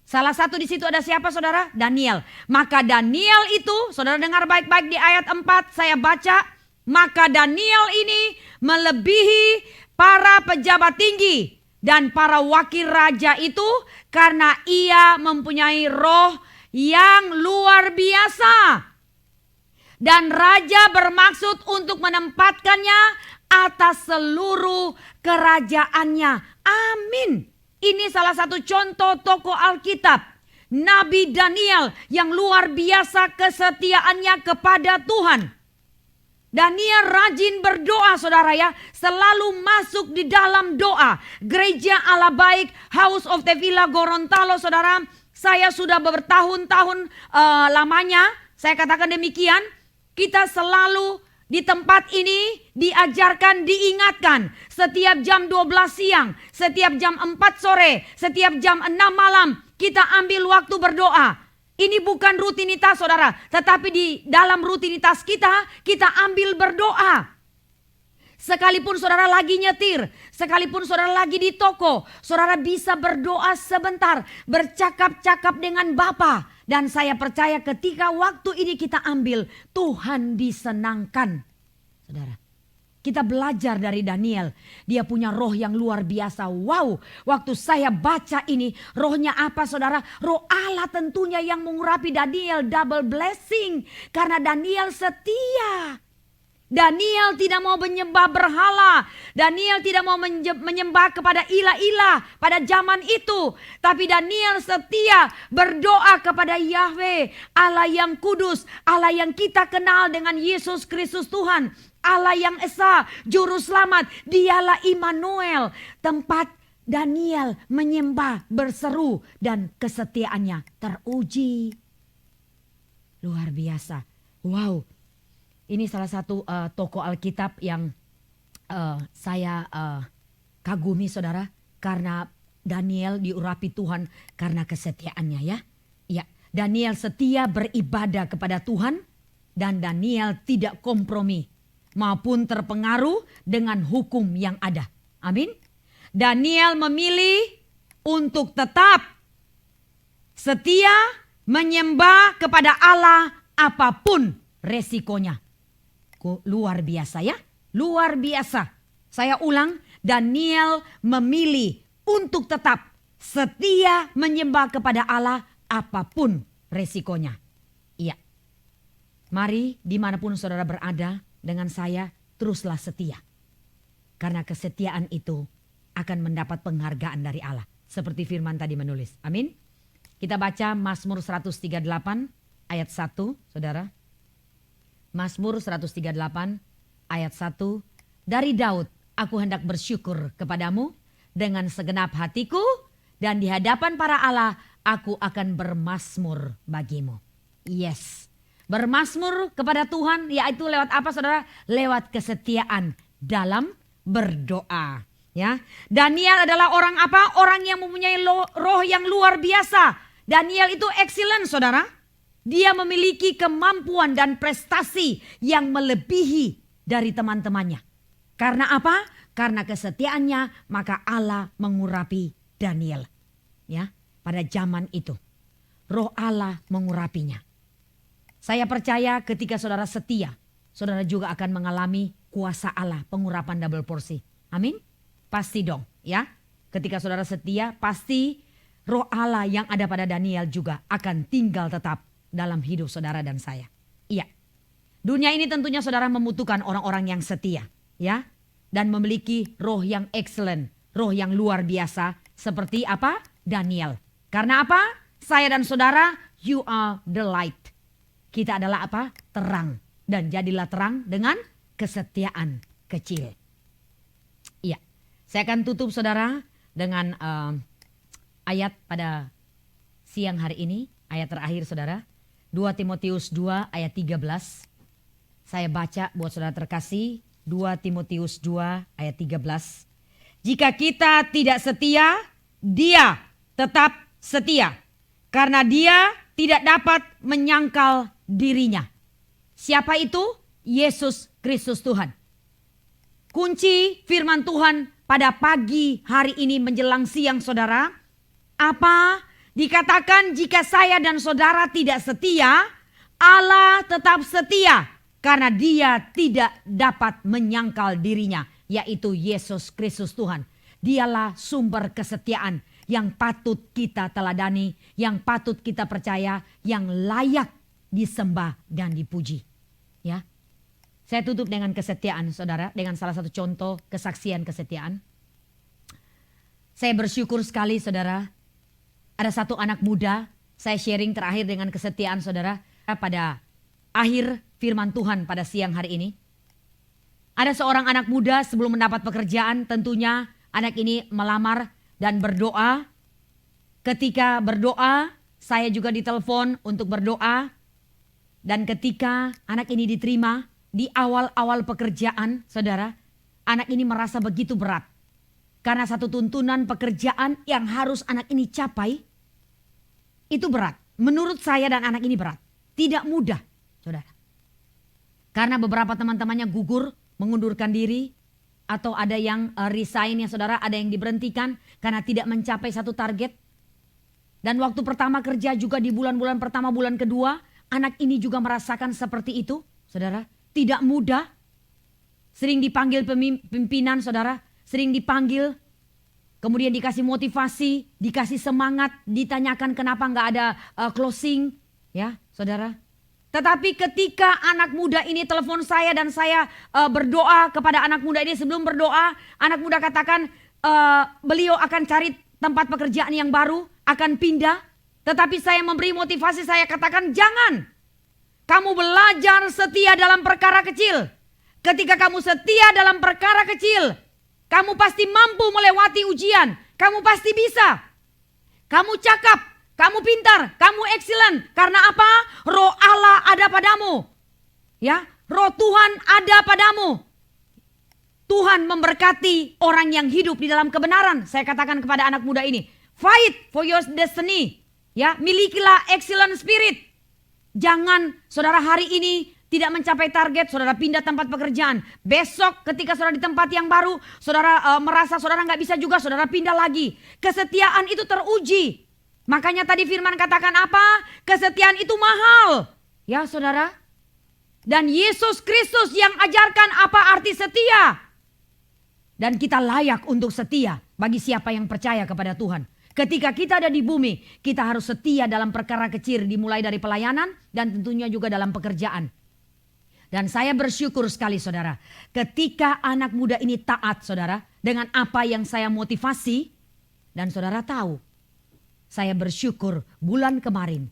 Salah satu di situ ada siapa saudara? Daniel. Maka Daniel itu, saudara dengar baik-baik di ayat 4 saya baca. Maka Daniel ini melebihi para pejabat tinggi dan para wakil raja itu karena ia mempunyai roh yang luar biasa. Dan raja bermaksud untuk menempatkannya atas seluruh kerajaannya. Amin. Ini salah satu contoh tokoh Alkitab. Nabi Daniel yang luar biasa kesetiaannya kepada Tuhan. Daniel rajin berdoa saudara ya. Selalu masuk di dalam doa. Gereja Allah Baik, House of the Villa Gorontalo saudara. Saya sudah bertahun-tahun lamanya. Saya katakan demikian. Kita selalu di tempat ini diajarkan, diingatkan. Setiap jam 12 siang, setiap jam 4 sore, setiap jam 6 malam. Kita ambil waktu berdoa. Ini bukan rutinitas saudara. Tetapi di dalam rutinitas kita ambil berdoa. Sekalipun saudara lagi nyetir, sekalipun saudara lagi di toko, saudara bisa berdoa sebentar, bercakap-cakap dengan Bapa. Dan saya percaya ketika waktu ini kita ambil, Tuhan disenangkan. Saudara, kita belajar dari Daniel. Dia punya roh yang luar biasa. Wow, waktu saya baca ini, rohnya apa saudara? Roh Allah tentunya yang mengurapi Daniel, double blessing. Karena Daniel setia. Daniel tidak mau menyembah berhala. Daniel tidak mau menyembah kepada ilah-ilah pada zaman itu. Tapi Daniel setia berdoa kepada Yahweh, Allah yang kudus, Allah yang kita kenal dengan Yesus Kristus Tuhan. Allah yang Esa, Juru Selamat, dialah Immanuel. Tempat Daniel menyembah, berseru dan kesetiaannya teruji. Luar biasa. Wow. Ini salah satu tokoh Alkitab yang saya kagumi saudara. Karena Daniel diurapi Tuhan karena kesetiaannya ya. Ya, Daniel setia beribadah kepada Tuhan. Dan Daniel tidak kompromi maupun terpengaruh dengan hukum yang ada. Amin. Daniel memilih untuk tetap setia menyembah kepada Allah apapun resikonya. Luar biasa ya, luar biasa. Saya ulang, Daniel memilih untuk tetap setia menyembah kepada Allah apapun resikonya. Iya. Mari dimanapun saudara berada dengan saya, teruslah setia. Karena kesetiaan itu akan mendapat penghargaan dari Allah. Seperti firman tadi menulis. Amin. Kita baca Mazmur 138 ayat 1, saudara. Mazmur 138 ayat 1. Dari Daud, aku hendak bersyukur kepadamu dengan segenap hatiku, dan di hadapan para Allah aku akan bermazmur bagimu. Yes. Bermazmur kepada Tuhan yaitu lewat apa, saudara? Lewat kesetiaan dalam berdoa. Ya, Daniel adalah orang apa? Orang yang mempunyai roh yang luar biasa. Daniel itu excellent, saudara. Dia memiliki kemampuan dan prestasi yang melebihi dari teman-temannya. Karena apa? Karena kesetiaannya, maka Allah mengurapi Daniel. Ya, pada zaman itu roh Allah mengurapinya. Saya percaya ketika saudara setia, saudara juga akan mengalami kuasa Allah, pengurapan double porsi. Amin. Pasti dong, ya. Ketika saudara setia, pasti roh Allah yang ada pada Daniel juga akan tinggal tetap dalam hidup saudara dan saya. Iya. Dunia ini tentunya saudara membutuhkan orang-orang yang setia, ya, dan memiliki roh yang excellent, roh yang luar biasa seperti apa? Daniel. Karena apa? Saya dan saudara, you are the light. Kita adalah apa? Terang. Dan jadilah terang dengan kesetiaan kecil. Iya. Saya akan tutup saudara dengan ayat pada siang hari ini. Ayat terakhir saudara. 2 Timotius 2 ayat 13. Saya baca buat saudara terkasih. 2 Timotius 2 ayat 13. Jika kita tidak setia, dia tetap setia. Karena dia tidak dapat menyangkal dirinya. Siapa itu? Yesus Kristus Tuhan. Kunci firman Tuhan pada pagi hari ini menjelang siang saudara. Apa? Dikatakan jika saya dan saudara tidak setia, Allah tetap setia. Karena dia tidak dapat menyangkal dirinya. Yaitu Yesus Kristus Tuhan. Dialah sumber kesetiaan yang patut kita teladani, yang patut kita percaya, yang layak disembah dan dipuji. Ya, saya tutup dengan kesetiaan saudara, dengan salah satu contoh kesaksian kesetiaan. Saya bersyukur sekali saudara, ada satu anak muda, saya sharing terakhir dengan kesetiaan saudara pada akhir firman Tuhan pada siang hari ini. Ada seorang anak muda sebelum mendapat pekerjaan, tentunya anak ini melamar dan berdoa. Ketika berdoa, saya juga ditelepon untuk berdoa. Dan ketika anak ini diterima di awal-awal pekerjaan, saudara, anak ini merasa begitu berat. Karena satu tuntunan pekerjaan yang harus anak ini capai, itu berat. Menurut saya dan anak ini berat. Tidak mudah, saudara. Karena beberapa teman-temannya gugur, mengundurkan diri, atau ada yang resign ya saudara, ada yang diberhentikan karena tidak mencapai satu target. Dan waktu pertama kerja juga di bulan-bulan pertama, bulan kedua, anak ini juga merasakan seperti itu, saudara. Tidak mudah. Sering dipanggil pimpinan, saudara. Sering dipanggil. Kemudian dikasih motivasi, dikasih semangat, ditanyakan kenapa nggak ada closing, ya, saudara. Tetapi ketika anak muda ini telepon saya dan saya berdoa kepada anak muda ini, sebelum berdoa, anak muda katakan beliau akan cari tempat pekerjaan yang baru, akan pindah. Tetapi saya memberi motivasi, saya katakan jangan. Kamu belajar setia dalam perkara kecil. Ketika kamu setia dalam perkara kecil, kamu pasti mampu melewati ujian. Kamu pasti bisa. Kamu cakap, kamu pintar, kamu excellent. Karena apa? Roh Allah ada padamu. Ya, roh Tuhan ada padamu. Tuhan memberkati orang yang hidup di dalam kebenaran. Saya katakan kepada anak muda ini, fight for your destiny. Ya, milikilah excellent spirit. Jangan saudara hari ini tidak mencapai target, saudara pindah tempat pekerjaan. Besok ketika saudara di tempat yang baru, saudara merasa saudara nggak bisa juga, saudara pindah lagi. Kesetiaan itu teruji. Makanya tadi firman katakan apa? Kesetiaan itu mahal. Ya saudara. Dan Yesus Kristus yang ajarkan apa arti setia. Dan kita layak untuk setia bagi siapa yang percaya kepada Tuhan. Ketika kita ada di bumi, kita harus setia dalam perkara kecil, dimulai dari pelayanan dan tentunya juga dalam pekerjaan. Dan saya bersyukur sekali saudara, ketika anak muda ini taat saudara, dengan apa yang saya motivasi. Dan saudara tahu, saya bersyukur bulan kemarin,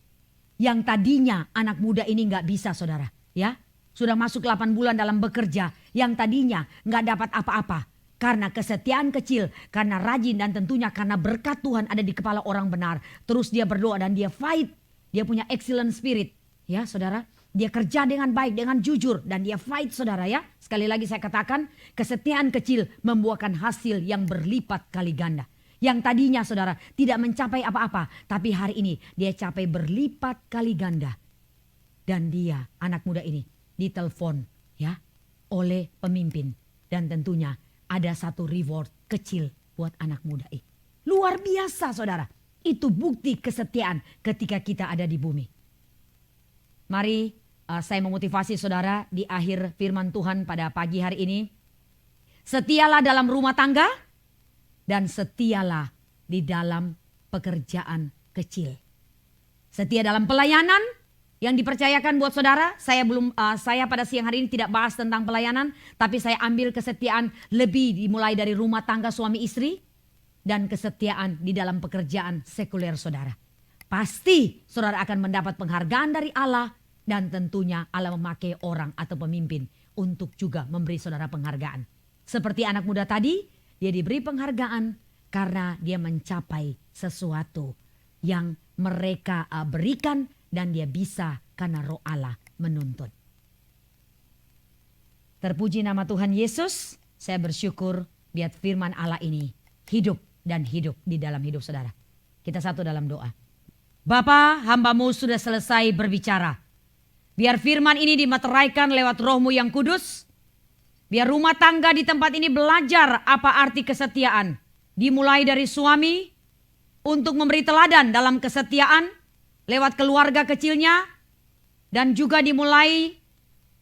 yang tadinya anak muda ini gak bisa saudara. Ya, sudah masuk 8 bulan dalam bekerja, yang tadinya gak dapat apa-apa. Karena kesetiaan kecil, karena rajin dan tentunya karena berkat Tuhan ada di kepala orang benar. Terus dia berdoa dan dia fight, dia punya excellent spirit. Ya saudara. Dia kerja dengan baik, dengan jujur. Dan dia fight saudara ya. Sekali lagi saya katakan, kesetiaan kecil membuahkan hasil yang berlipat kali ganda. Yang tadinya saudara tidak mencapai apa-apa. Tapi hari ini dia capai berlipat kali ganda. Dan dia, anak muda ini, ditelepon ya oleh pemimpin. Dan tentunya ada satu reward kecil buat anak muda ini. Luar biasa saudara. Itu bukti kesetiaan ketika kita ada di bumi. Mari saya memotivasi saudara di akhir firman Tuhan pada pagi hari ini. Setialah dalam rumah tangga dan setialah di dalam pekerjaan kecil. Setia dalam pelayanan yang dipercayakan buat saudara. Saya pada siang hari ini tidak bahas tentang pelayanan, tapi saya ambil kesetiaan lebih dimulai dari rumah tangga suami istri dan kesetiaan di dalam pekerjaan sekuler saudara. Pasti saudara akan mendapat penghargaan dari Allah. Dan tentunya Allah memakai orang atau pemimpin untuk juga memberi saudara penghargaan. Seperti anak muda tadi, dia diberi penghargaan karena dia mencapai sesuatu yang mereka berikan dan dia bisa karena roh Allah menuntun. Terpuji nama Tuhan Yesus, saya bersyukur biar firman Allah ini hidup dan hidup di dalam hidup saudara. Kita satu dalam doa. Bapa, hamba-Mu sudah selesai berbicara. Biar firman ini dimateraikan lewat roh-Mu yang kudus. Biar rumah tangga di tempat ini belajar apa arti kesetiaan. Dimulai dari suami untuk memberi teladan dalam kesetiaan lewat keluarga kecilnya. Dan juga dimulai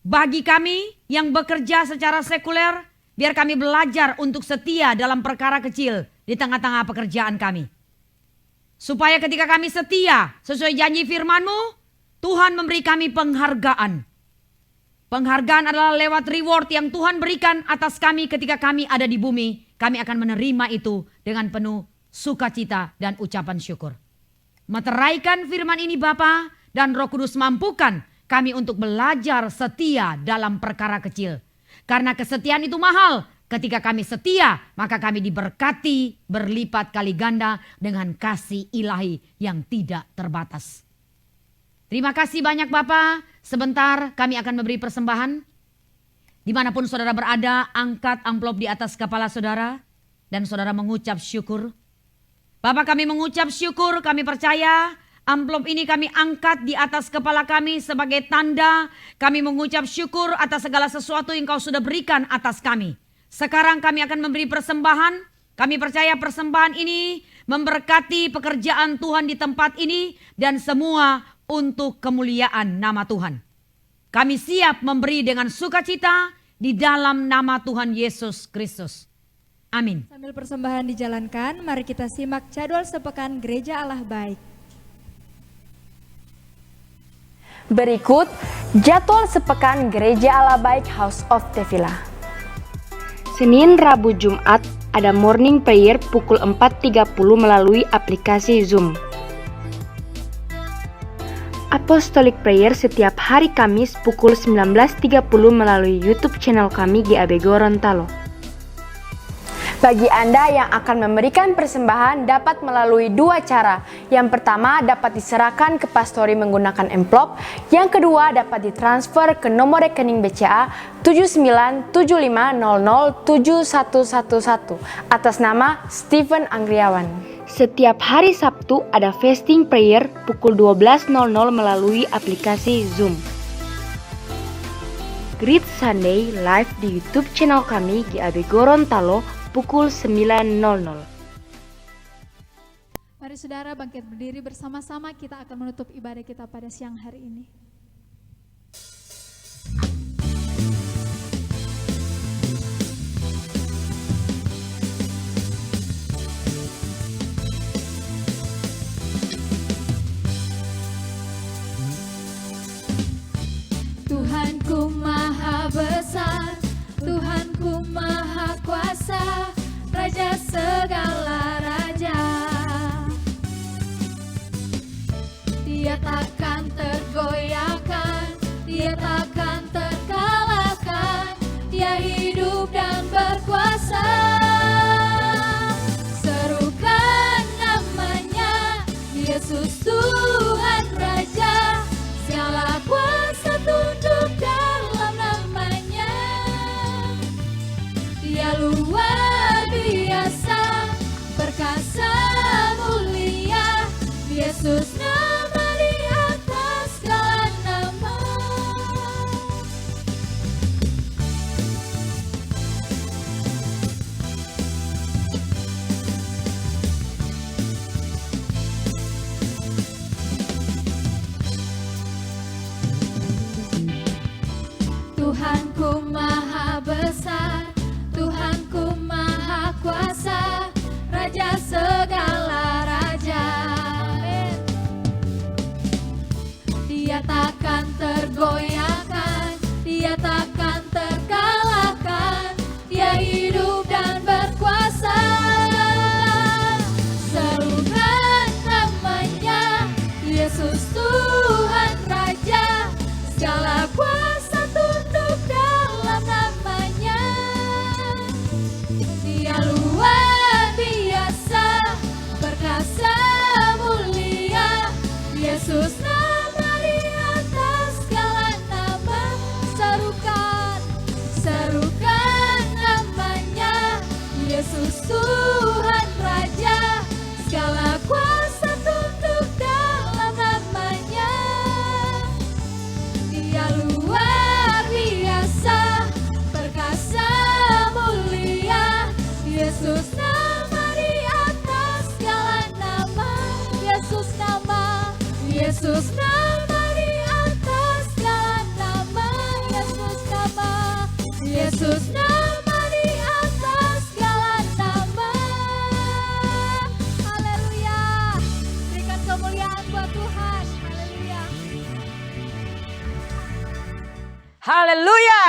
bagi kami yang bekerja secara sekuler. Biar kami belajar untuk setia dalam perkara kecil di tengah-tengah pekerjaan kami. Supaya ketika kami setia sesuai janji firman-Mu, Tuhan memberi kami penghargaan. Penghargaan adalah lewat reward yang Tuhan berikan atas kami ketika kami ada di bumi. Kami akan menerima itu dengan penuh sukacita dan ucapan syukur. Meteraikan firman ini Bapa, dan Roh Kudus mampukan kami untuk belajar setia dalam perkara kecil. Karena kesetiaan itu mahal. Ketika kami setia, maka kami diberkati berlipat kali ganda dengan kasih ilahi yang tidak terbatas. Terima kasih banyak Bapak. Sebentar kami akan memberi persembahan. Dimanapun saudara berada, angkat amplop di atas kepala saudara. Dan saudara mengucap syukur. Bapak, kami mengucap syukur, kami percaya amplop ini kami angkat di atas kepala kami sebagai tanda. Kami mengucap syukur atas segala sesuatu yang Kau sudah berikan atas kami. Sekarang kami akan memberi persembahan. Kami percaya persembahan ini memberkati pekerjaan Tuhan di tempat ini. Dan semua untuk kemuliaan nama Tuhan. Kami siap memberi dengan sukacita di dalam nama Tuhan Yesus Kristus. Amin. Sambil persembahan dijalankan, mari kita simak jadwal sepekan Gereja Allah Baik. Berikut jadwal sepekan Gereja Allah Baik House of Tevila. Senin, Rabu, Jumat ada morning prayer pukul 4.30 melalui aplikasi Zoom. Apostolic Prayer setiap hari Kamis pukul 19.30 melalui YouTube channel kami GAB Gorontalo. Bagi Anda yang akan memberikan persembahan dapat melalui dua cara. Yang pertama dapat diserahkan ke pastori menggunakan amplop. Yang kedua dapat ditransfer ke nomor rekening BCA 7975007111 atas nama Steven Anggriawan. Setiap hari Sabtu ada fasting prayer pukul 12.00 melalui aplikasi Zoom. Great Sunday live di YouTube channel kami GAB Gorontalo pukul 9.00. Mari saudara bangkit berdiri bersama-sama, kita akan menutup ibadah kita pada siang hari ini. Tuhanku Maha Yesus Tuhan Raja, segala kuasa tunduk dalam namanya. Dia luar biasa, perkasa mulia. Yesus nama di atas segala nama. Yesus nama, Yesus nama di atas segala nama. Yesus nama, Yesus nama di atas segala nama. Haleluya. Berikan kemuliaan buat Tuhan. Haleluya. Haleluya.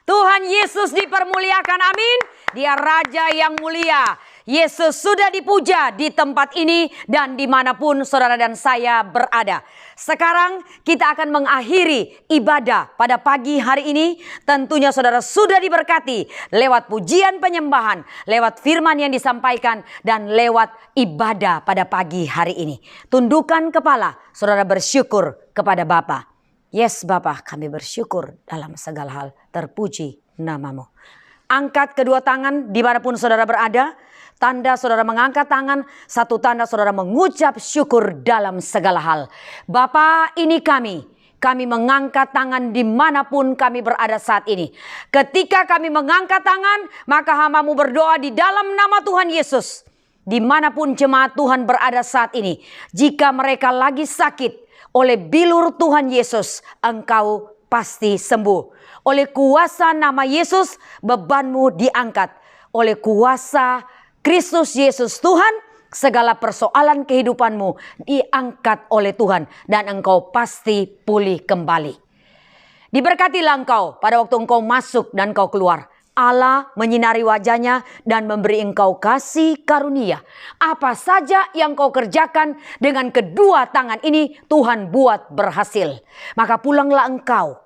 Tuhan Yesus dipermuliakan, amin. Dia Raja yang mulia. Yesus sudah dipuja di tempat ini dan dimanapun saudara dan saya berada. Sekarang kita akan mengakhiri ibadah pada pagi hari ini. Tentunya saudara sudah diberkati lewat pujian penyembahan, lewat firman yang disampaikan, dan lewat ibadah pada pagi hari ini. Tundukkan kepala, saudara bersyukur kepada Bapa. Yes Bapa, kami bersyukur dalam segala hal, terpuji namamu. Angkat kedua tangan dimanapun saudara berada. Tanda saudara mengangkat tangan, satu tanda saudara mengucap syukur dalam segala hal. Bapa, ini kami mengangkat tangan dimanapun kami berada saat ini. Ketika kami mengangkat tangan, maka hamba-Mu berdoa di dalam nama Tuhan Yesus. Dimanapun jemaat Tuhan berada saat ini, jika mereka lagi sakit, oleh bilur Tuhan Yesus, Engkau pasti sembuh. Oleh kuasa nama Yesus, bebanmu diangkat. Oleh kuasa Kristus Yesus Tuhan, segala persoalan kehidupanmu diangkat oleh Tuhan. Dan engkau pasti pulih kembali. Diberkatilah engkau pada waktu engkau masuk dan engkau keluar. Allah menyinari wajahnya dan memberi engkau kasih karunia. Apa saja yang kau kerjakan dengan kedua tangan ini, Tuhan buat berhasil. Maka pulanglah engkau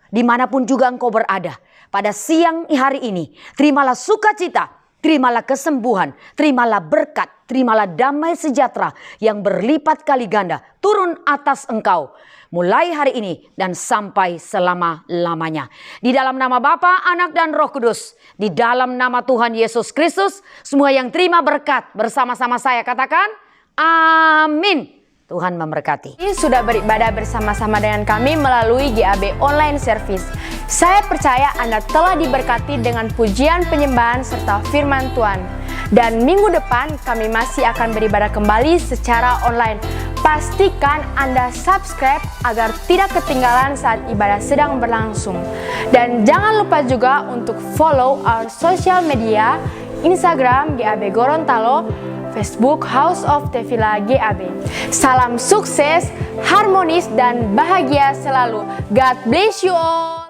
dimanapun juga engkau berada. Pada siang hari ini, terimalah sukacita, terimalah kesembuhan, terimalah berkat, terimalah damai sejahtera yang berlipat kali ganda turun atas engkau. Mulai hari ini dan sampai selama-lamanya. Di dalam nama Bapa, Anak dan Roh Kudus. Di dalam nama Tuhan Yesus Kristus. Semua yang terima berkat bersama-sama saya katakan amin. Tuhan memberkati. Sudah beribadah bersama-sama dengan kami melalui GAB Online Service. Saya percaya Anda telah diberkati dengan pujian penyembahan serta firman Tuhan. Dan minggu depan kami masih akan beribadah kembali secara online. Pastikan Anda subscribe agar tidak ketinggalan saat ibadah sedang berlangsung. Dan jangan lupa juga untuk follow our social media, Instagram GAB Gorontalo, Facebook House of Tevila GAB. Salam sukses, harmonis, dan bahagia selalu. God bless you all.